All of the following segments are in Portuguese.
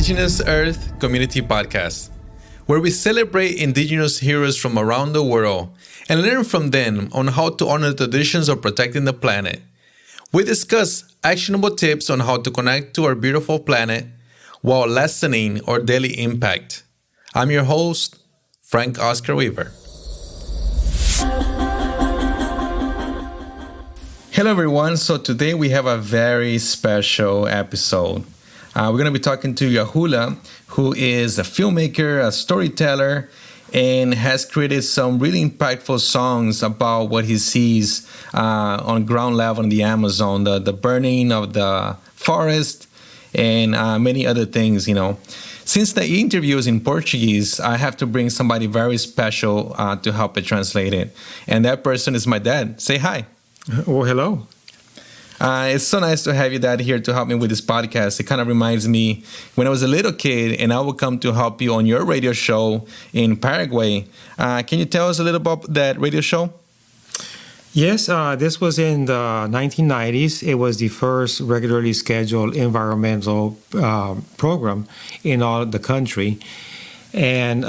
Indigenous Earth Community Podcast, where we celebrate Indigenous heroes from around the world and learn from them on how to honor the traditions of protecting the planet. We discuss actionable tips on how to connect to our beautiful planet while lessening our daily impact. I'm your host, Frank Oscar Weaver. Hello everyone, so today we have a very special episode. We're going to be talking to Yuahula, who is a filmmaker, a storyteller, and has created some really impactful songs about what he sees on ground level in the Amazon, the burning of the forest, and many other things, Since the interview is in Portuguese, I have to bring somebody very special to help it translate it. And that person is my dad. Say hi. Oh, hello. It's so nice to have you, Dad, here to help me with this podcast. It kind of reminds me when I was a little kid and I would come to help you on your radio show in Paraguay. Can you tell us a little about that radio show? Yes, this was in the 1990s. It was the first regularly scheduled environmental program in all the country. And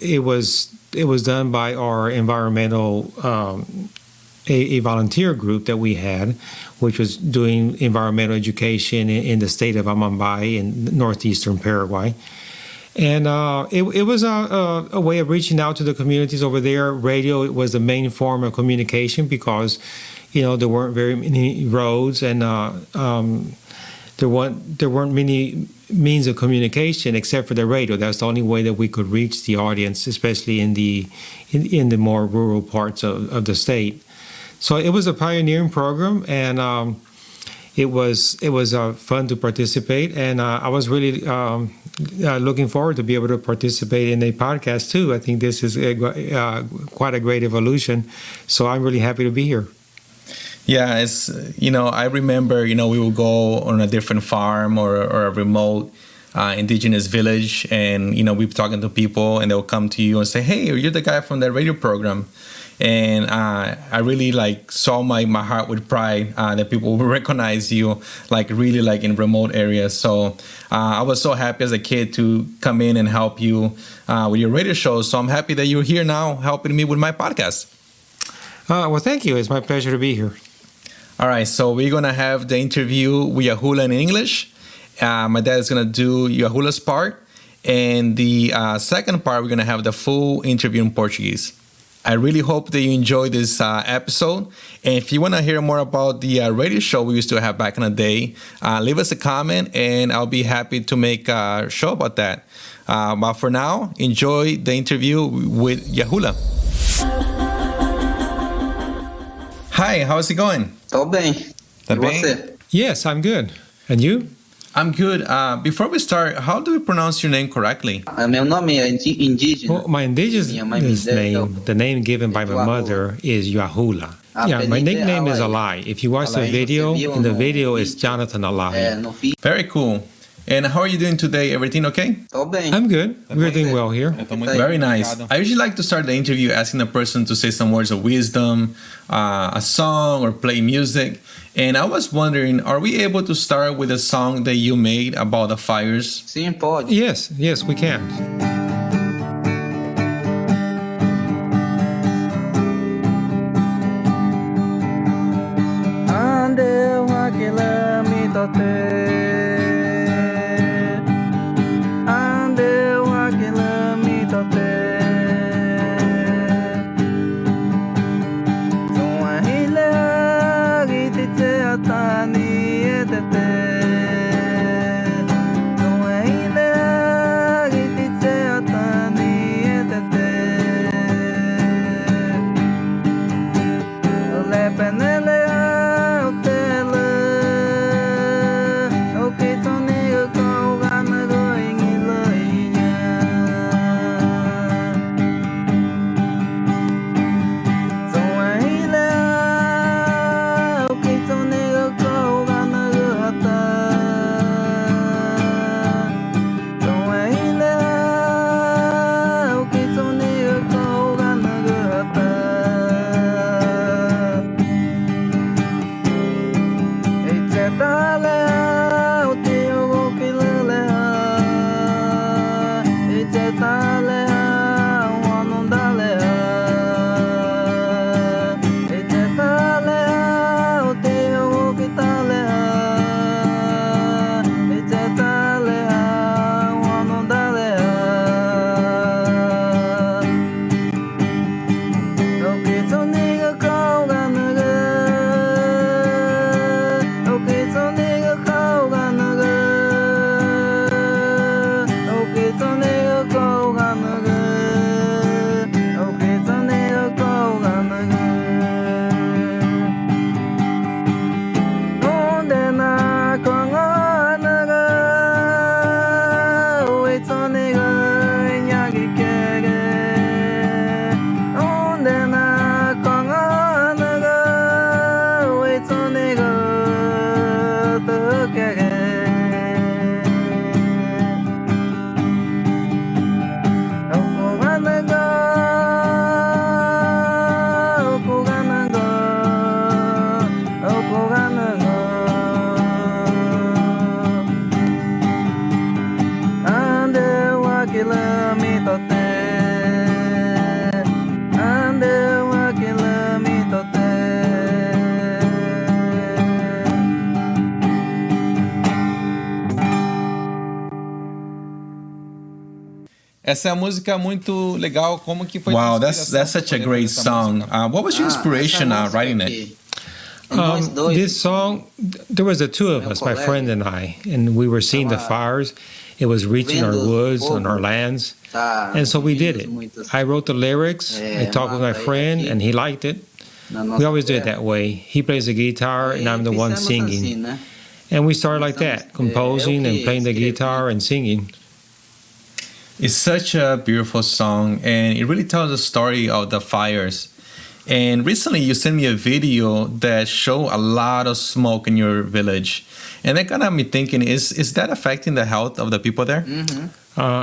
it was done by our environmental a volunteer group that we had, which was doing environmental education in the state of Amambay in northeastern Paraguay. And it was a way of reaching out to the communities over there. Radio was the main form of communication because, there weren't very many roads and there weren't many means of communication except for the radio. That's the only way that we could reach the audience, especially in the more rural parts of the state. So it was a pioneering program, and it was fun to participate. And I was really looking forward to be able to participate in a podcast too. I think this is quite a great evolution. So I'm really happy to be here. Yeah, it's I remember we would go on a different farm or a remote indigenous village, and we'd be talking to people, and they'll come to you and say, "Hey, you're the guy from that radio program." And I really saw my heart with pride that people will recognize you really in remote areas. So I was so happy as a kid to come in and help you with your radio show. So I'm happy that you're here now helping me with my podcast. Well, thank you. It's my pleasure to be here. All right. So we're going to have the interview with Yuahula in English. My dad is going to do Yuahula's part. And the second part, we're going to have the full interview in Portuguese. I really hope that you enjoyed this episode. And if you want to hear more about the radio show we used to have back in the day, leave us a comment and I'll be happy to make a show about that. But for now, enjoy the interview with Yuahula. Hi, how's it going? Tô bem. Tá E bem? você? Yes, I'm good. And you? I'm good. Before we start, how do we pronounce your name correctly? Meu nome é indígena. Well, my indigenous name, the name given by my mother, is Yuahula. Yeah, my nickname is Alay. If you watch the video, in the video is Jonathan Alay. Very cool. And how are you doing today? Everything okay? Tô bem. I'm good. We're doing well here. Very nice. I usually like to start the interview asking the person to say some words of wisdom, a song, or play music. And I was wondering, are we able to start with a song that you made about the fires? Sim, pode. Yes, we can. Andeu aquela mitote. Andeu aquela mitote. Sua ilha gitite atani etete. Sua ilha gitite atani etete. Lepenele. Essa música é muito legal. Como que foi tua Wow, inspiração that's pra such a poder great fazer essa song. música? What was your inspiration writing it? This song, there was the two of us, my friend and I, and we were seeing the fires. It was reaching our woods and our lands, and so we did it. I wrote the lyrics, I talked with my friend, and he liked it. We always do it that way. He plays the guitar, and I'm the one singing. And we started like that, composing and playing the guitar and singing. It's such a beautiful song, and it really tells the story of the fires. And recently, you sent me a video that showed a lot of smoke in your village, and that got me thinking: is that affecting the health of the people there?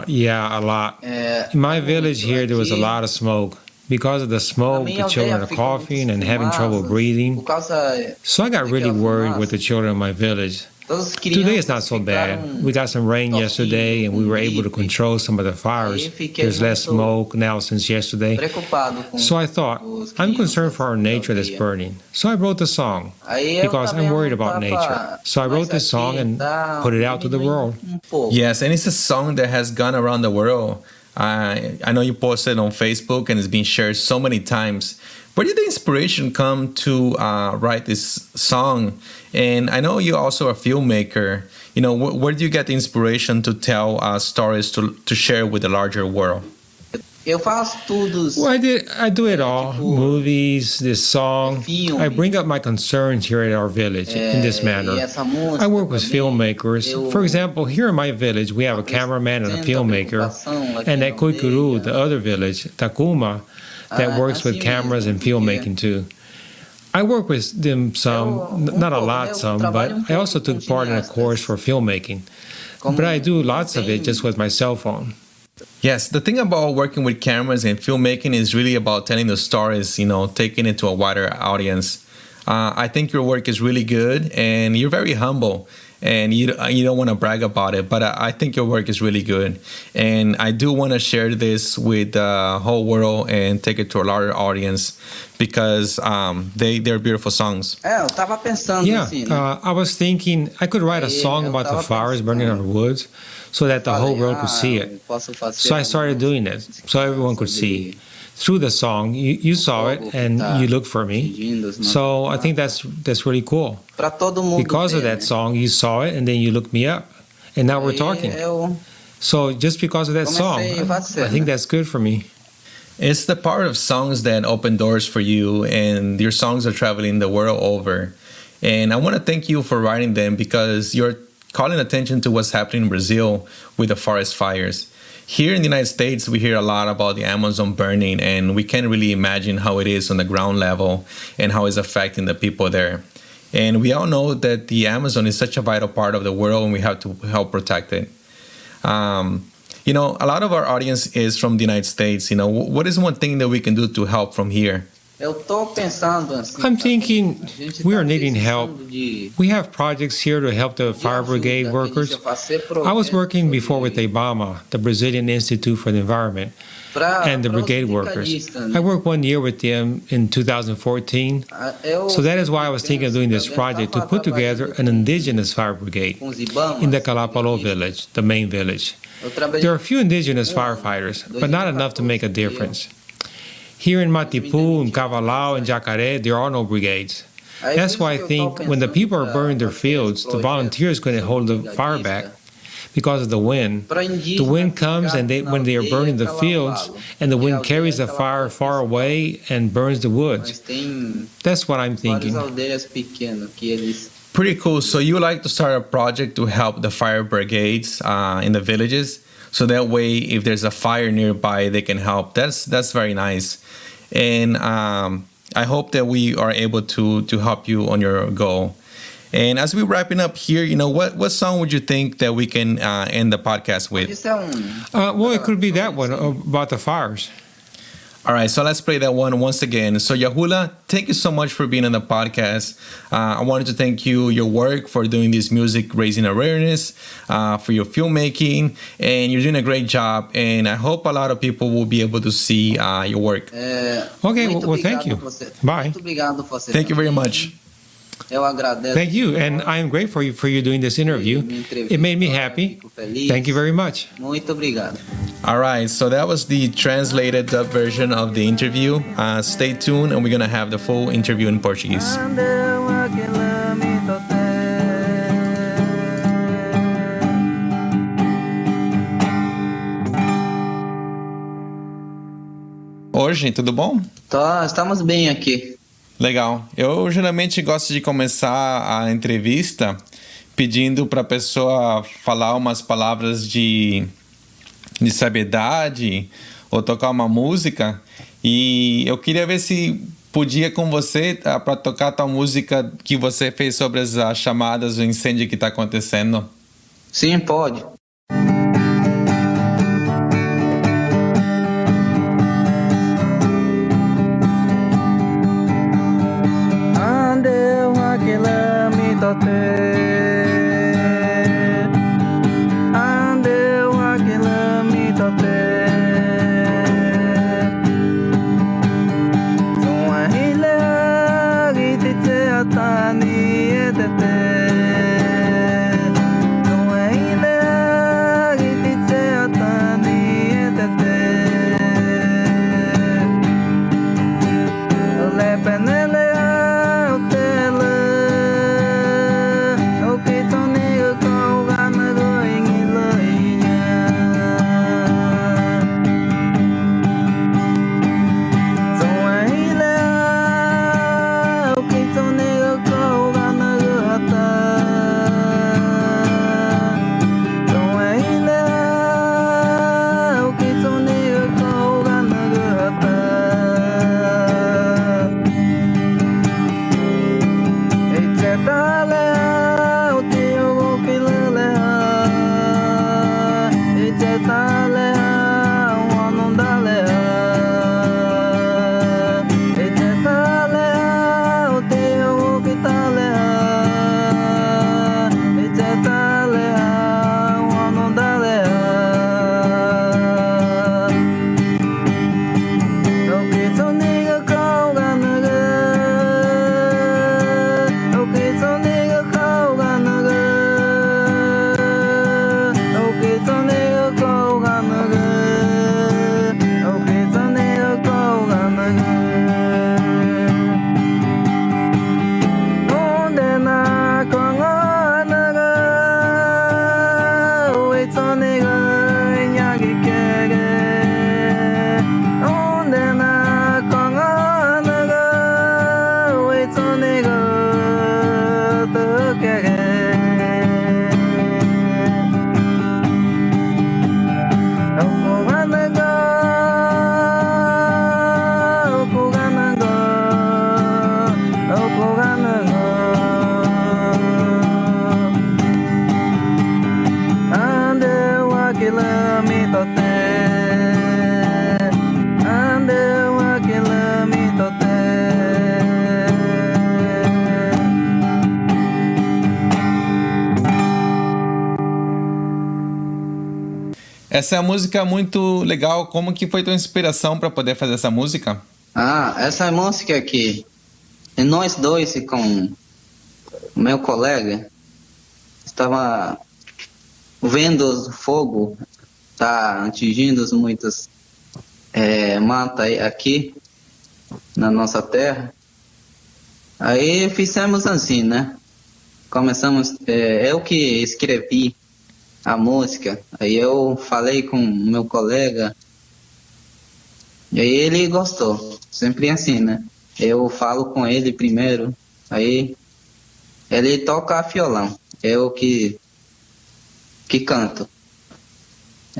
Yeah, a lot. In my village here, there was a lot of smoke. Because of the smoke, the children are coughing and having trouble breathing. So I got really worried with the children in my village. Today it's not so bad. We got some rain yesterday and we were able to control some of the fires. There's less smoke now since yesterday. So I thought, I'm concerned for our nature that's burning. So I wrote the song because I'm worried about nature. So I wrote this song and put it out to the world. Yes, and it's a song that has gone around the world. I know you posted on Facebook and it's been shared so many times. Where did the inspiration come to write this song? And I know you're also a filmmaker. You know, where do you get the inspiration to tell stories to share with the larger world? Well, I do it all. Movies, this song. I bring up my concerns here at our village in this manner. I work with filmmakers. For example, here in my village, we have a cameraman and a filmmaker. And at Koikuru, the other village, Takuma, that works with cameras and filmmaking too. I work with them some, not a lot some, but I also took part in a course for filmmaking. But I do lots of it just with my cell phone. Yes, the thing about working with cameras and filmmaking is really about telling the stories, you know, taking it to a wider audience. I think your work is really good and you're very humble and you don't want to brag about it, but I think your work is really good. And I do want to share this with the whole world and take it to a larger audience because they're beautiful songs. Yeah, I was thinking I could write a song about the fires burning our woods so that the whole world could see it. So I started doing it so everyone could see. Through the song, you saw it and you looked for me. So I think that's really cool. Because of that song, you saw it and then you looked me up. And now we're talking. So just because of that song, I think that's good for me. It's the power of songs that open doors for you, and your songs are traveling the world over. And I want to thank you for writing them because you're calling attention to what's happening in Brazil with the forest fires. Here in the United States, we hear a lot about the Amazon burning, and we can't really imagine how it is on the ground level and how it's affecting the people there. And we all know that the Amazon is such a vital part of the world, and we have to help protect it. You know, a lot of our audience is from the United States. You know, what is one thing that we can do to help from here? I'm thinking we are needing help. We have projects here to help the fire brigade workers. I was working before with IBAMA, the Brazilian Institute for the Environment, and the brigade workers. I worked 1 year with them in 2014. So that is why I was thinking of doing this project, to put together an indigenous fire brigade in the Kalapalo village, the main village. There are a few indigenous firefighters, but not enough to make a difference. Here in Matipu, in Cavalau, and Jacaré, there are no brigades. That's why I think when the people are burning their fields, the volunteers couldn't hold the fire back because of the wind. The wind comes and when they are burning the fields, and the wind carries the fire far away and burns the woods. That's what I'm thinking. Pretty cool. So you like to start a project to help the fire brigades in the villages, so that way if there's a fire nearby, they can help. That's very nice. And I hope that we are able to help you on your goal. And as we're wrapping up here, you know, what song would you think that we can end the podcast with? Well, it could be that one about the fires. All right, so let's play that one once again. So Yuahula, thank you so much for being on the podcast. I wanted to thank you, your work for doing this music, raising awareness, for your filmmaking, and you're doing a great job. And I hope a lot of people will be able to see your work. Okay, well, thank you. Bye. Thank you very much. Eu agradeço. Thank you, and I'm grateful for you doing this interview. It made me happy. Fico feliz. Thank you very much. Muito obrigado. All right, so that was the translated dub version of the interview. Stay tuned, and we're gonna have the full interview in Portuguese. Andeu aquele mitote. Hoje, tudo bom? Estamos bem aqui. Legal. Eu geralmente gosto de começar a entrevista pedindo para a pessoa falar umas palavras de sabiedade ou tocar uma música. E eu queria ver se podia com você para tocar tal música que você fez sobre as chamadas do incêndio que está acontecendo. Sim, pode. Andeu aquele mitote. Andeu aquele mitote. Sua ilha gitite atani etete. Sua ilha gitite atani etete. Lepenele utele. O que toniga com gana goingiloinha. Sua ilha o que toniga com gana gata. Sua ilha o que toniga com gana gata. Etcetale o teu kilele. Etcetale o anondale. Etcetale o teu kitale. Etcetale o anondale. O que toniga com ganaga. O que toniga com ganaga. O que toniga com ganaga. O que toniga com ganaga. Onde na konganaga. O toniga nyagi kege. Onde na konganaga. O toniga tukege. Okuganaga. Okuganaga. Okuganaga. Andeu aquele mitote. Andeu aquele mitote. Essa é uma música muito legal. Como que foi tua inspiração para poder fazer essa música? Essa música aqui, e nós dois com o meu colega, estava vendo o fogo, tá atingindo muitas matas aqui na nossa terra. Aí fizemos assim, né? Começamos, eu que escrevi a música, aí eu falei com o meu colega, e aí ele gostou, sempre assim, né? Eu falo com ele primeiro, aí ele toca violão, eu que canto.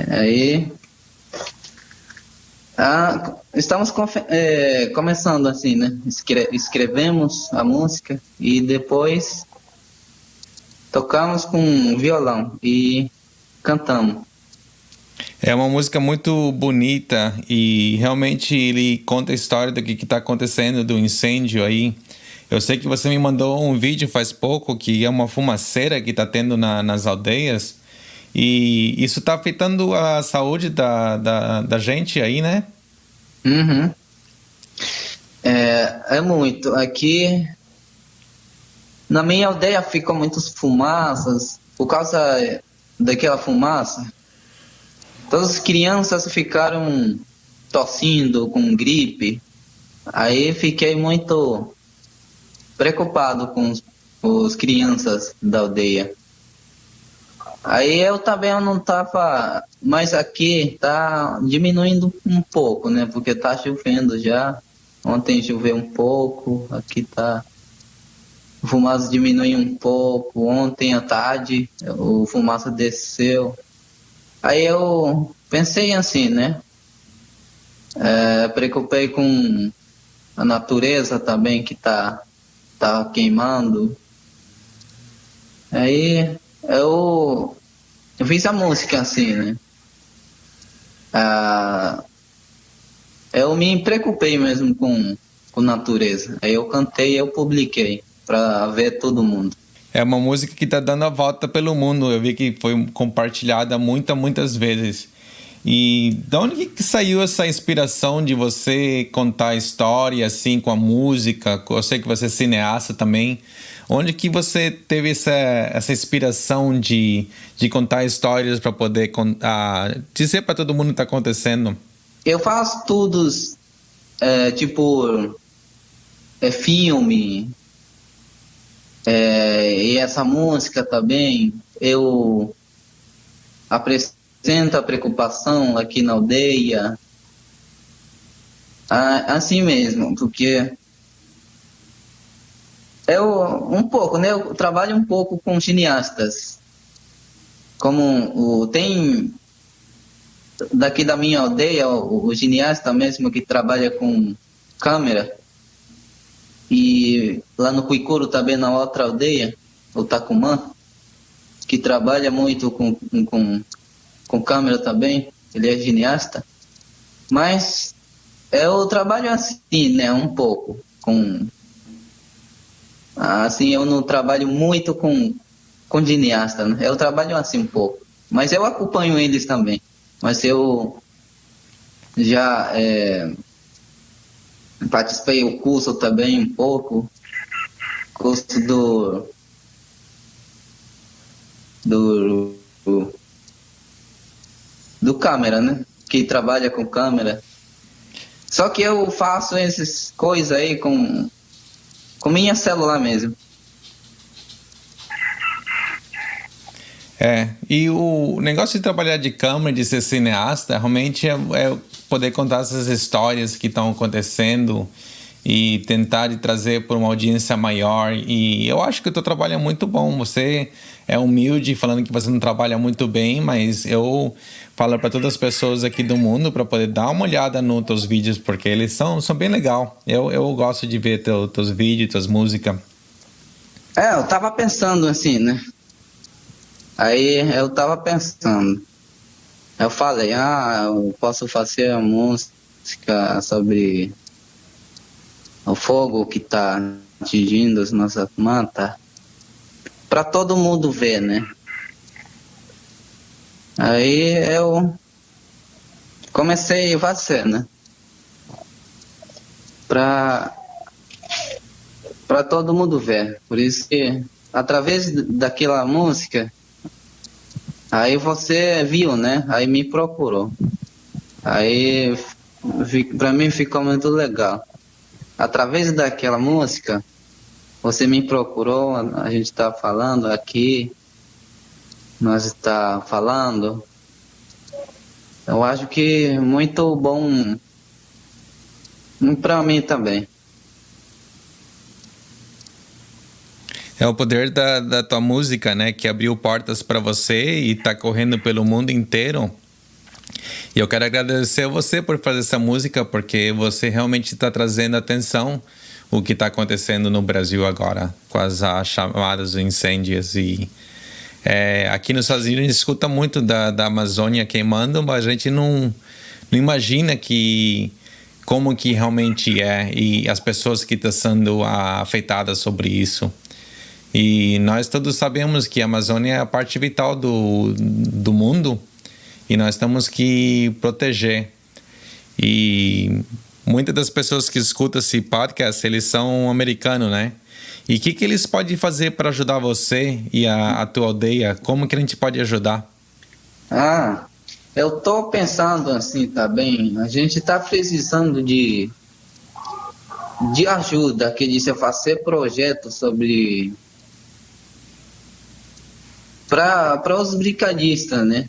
Aí estamos começando assim, né? Escrevemos a música e depois tocamos com violão e cantamos. É uma música muito bonita e realmente ele conta a história do que está acontecendo, do incêndio aí. Eu sei que você me mandou um vídeo faz pouco que é uma fumaceira que está tendo nas aldeias e isso está afetando a saúde da gente aí, né? Uhum. É muito. Aqui Na minha aldeia ficam muitas fumaças. Por causa daquela fumaça, todas as crianças ficaram tossindo com gripe. Aí fiquei muito preocupado com os crianças da aldeia. Aí eu também eu não tava, mas aqui tá diminuindo um pouco, né? Porque tá chovendo já. Ontem choveu um pouco, aqui tá. O fumaça diminuiu um pouco. Ontem à tarde o fumaça desceu. Aí eu pensei assim, né? Preocupei com a natureza também que tá queimando. Aí eu fiz a música assim, né? Ah, eu me preocupei mesmo com natureza. Aí eu cantei e eu publiquei para ver todo mundo. É uma música que tá dando a volta pelo mundo. Eu vi que foi compartilhada muitas vezes. E de onde que saiu essa inspiração de você contar a história assim com a música? Eu sei que você é cineasta também. Onde que você teve essa inspiração de contar histórias para poder dizer para todo mundo o que está acontecendo? Eu faço tudo, tipo, filme, e essa música também. Eu apresento a preocupação aqui na aldeia. Assim mesmo, porque um pouco, né? Eu trabalho um pouco com cineastas. Tem daqui da minha aldeia o cineasta mesmo que trabalha com câmera. E lá no Cuicuro também na outra aldeia, o Tacumã, que trabalha muito com câmera também. Ele é cineasta. Mas eu trabalho assim, né? Um pouco assim, eu não trabalho muito com cineasta, né? Eu trabalho assim um pouco. Mas eu acompanho eles também. Mas eu já participei do curso também um pouco. Curso do câmera, né? Que trabalha com câmera. Só que eu faço essas coisas aí com minha celular mesmo. E o negócio de trabalhar de câmera, de ser cineasta, realmente é poder contar essas histórias que estão acontecendo e tentar de trazer para uma audiência maior. E eu acho que o teu trabalho é muito bom. Você é humilde falando que você não trabalha muito bem, mas eu falo para todas as pessoas aqui do mundo para poder dar uma olhada nos teus vídeos, porque eles são bem legal. Eu gosto de ver teus vídeos, tuas músicas. Eu tava pensando assim, né? Aí eu tava pensando. Eu falei, eu posso fazer uma música sobre o fogo que tá atingindo as nossas matas, para todo mundo ver, né? Aí eu comecei a fazer, né? Para todo mundo ver. Por isso que, através daquela música, aí você viu, né? Aí me procurou. Aí, para mim ficou muito legal. Através daquela música, você me procurou, a gente está falando aqui, nós está falando. Eu acho que muito bom para mim também. É o poder da tua música, né? Que abriu portas para você e tá correndo pelo mundo inteiro. E eu quero agradecer a você por fazer essa música, porque você realmente está trazendo atenção o que está acontecendo no Brasil agora, com as chamadas de incêndios. E aqui nos Estados Unidos a gente escuta muito da Amazônia queimando, mas a gente não imagina como que realmente é e as pessoas que estão sendo afetadas sobre isso. E nós todos sabemos que a Amazônia é a parte vital do mundo e nós temos que proteger. E muitas das pessoas que escutam esse podcast, eles são americanos, né? E o que eles podem fazer para ajudar você e a tua aldeia? Como que a gente pode ajudar? Eu tô pensando assim, tá bem? A gente tá precisando de ajuda, que disse fazer projetos sobre para os brigadistas, né?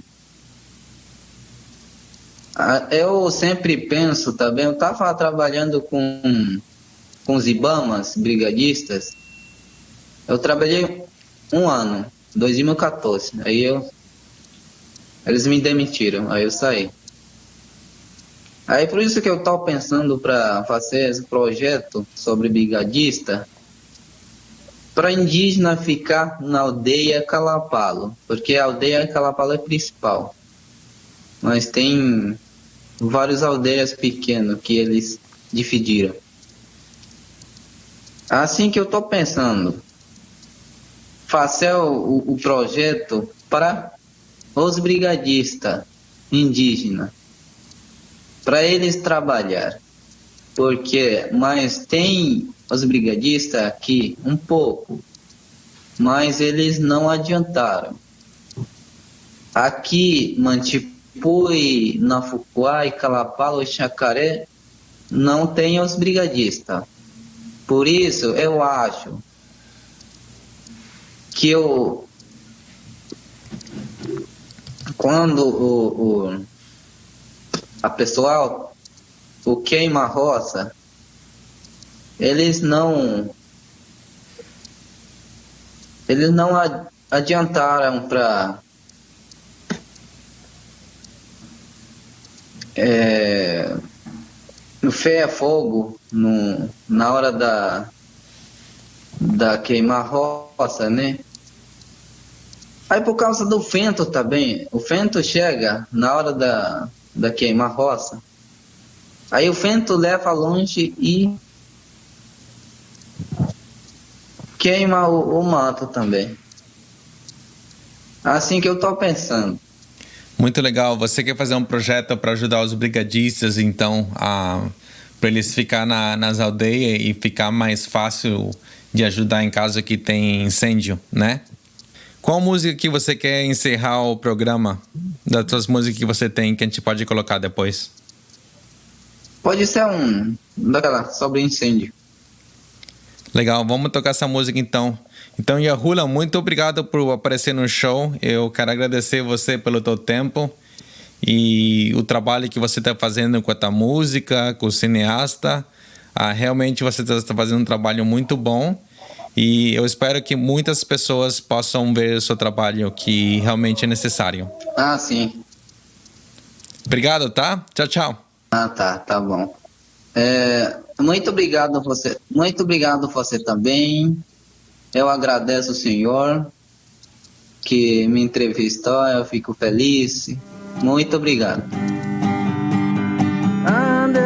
Eu sempre penso também, eu estava trabalhando com os Ibamas, brigadistas. Eu trabalhei um ano, 2014. Eles me demitiram, aí eu saí. Aí por isso que eu estou pensando para fazer esse projeto sobre brigadista, para indígena ficar na aldeia Kalapalo, porque a aldeia Kalapalo é principal. Mas tem várias aldeias pequenas que eles dividiram. Assim que eu estou pensando, fazer o projeto para os brigadistas indígenas, para eles trabalhar. Mas tem os brigadistas aqui um pouco, mas eles não adiantaram. Aqui, Mantipui, Nafuquai, Kalapalo e Chacaré não tem os brigadistas. Por isso, eu acho que quando a pessoal queima a roça, eles não adiantaram para no ferro a fogo na hora da queimar roça, né? Aí por causa do vento também, o vento chega na hora da queimar roça, aí o vento leva longe e queima o mato também. Assim que eu tô pensando. Muito legal. Você quer fazer um projeto para ajudar os brigadistas, então, para eles ficar nas aldeias e ficar mais fácil de ajudar em caso que tem incêndio, né? Qual música que você quer encerrar o programa? Das suas músicas que você tem que a gente pode colocar depois? Pode ser daquela sobre incêndio. Legal, vamos tocar essa música então. Então, Yuahula, muito obrigado por aparecer no show. Eu quero agradecer você pelo teu tempo e o trabalho que você está fazendo com a tua música, com o cineasta. Realmente você está fazendo um trabalho muito bom e eu espero que muitas pessoas possam ver o seu trabalho, que realmente é necessário. Sim. Obrigado, tá? Tchau, tchau. Tá bom. Muito obrigado você também. Eu agradeço o senhor que me entrevistou, eu fico feliz. Muito obrigado. Ande